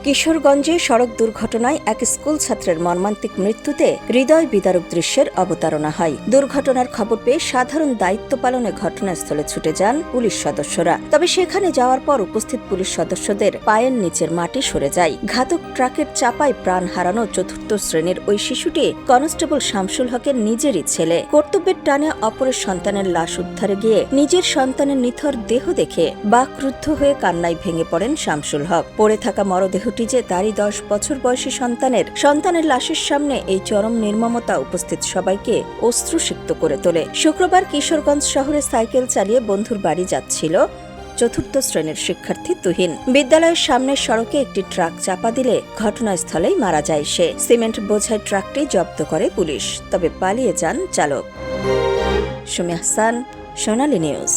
কিশোরগঞ্জে সড়ক দুর্ঘটনায় এক স্কুল ছাত্রের মর্মান্তিক মৃত্যুতে হৃদয় বিদারক দৃশ্যের অবতারণা হয়। দুর্ঘটনার খবর পেয়ে সাধারণ দায়িত্ব পালনে ঘটনাস্থলে ছুটে যান পুলিশ সদস্যরা। তবে সেখানে যাওয়ার পর উপস্থিত পুলিশ সদস্যদের পায়ের নিচের মাটি সরে যায়। ঘাতক ট্রাকের চাপায় প্রাণ হারানো ৪র্থ শ্রেণীর ওই শিশুটি কনস্টেবল শামসুল হকের নিজেরই ছেলে। কর্তব্যের টানে অপরের সন্তানের লাশ উদ্ধারে গিয়ে নিজের সন্তানের নিথর দেহ দেখে বাকরুদ্ধ হয়ে কান্নায় ভেঙে পড়েন শামসুল হক। পড়ে থাকা মরদেহটি যে তারই ১০ বছর বয়সী সন্তানের লাশের সামনে এই চরম নির্মমতা উপস্থিত সবাইকে অশ্রুসিক্ত করে তোলে। শুক্রবার কিশোরগঞ্জ শহরে সাইকেল চালিয়ে বন্ধুর বাড়ি যাচ্ছিল ৪র্থ শ্রেণীর শিক্ষার্থী তুহিন। বিদ্যালয়ের সামনের সড়কে একটি ট্রাক চাপা দিলে ঘটনাস্থলেই মারা যায় সে। সিমেন্ট বোঝাই ট্রাকটি জব্দ করে পুলিশ, তবে পালিয়ে যান চালক। সুমি আহসান, সোনালী নিউজ।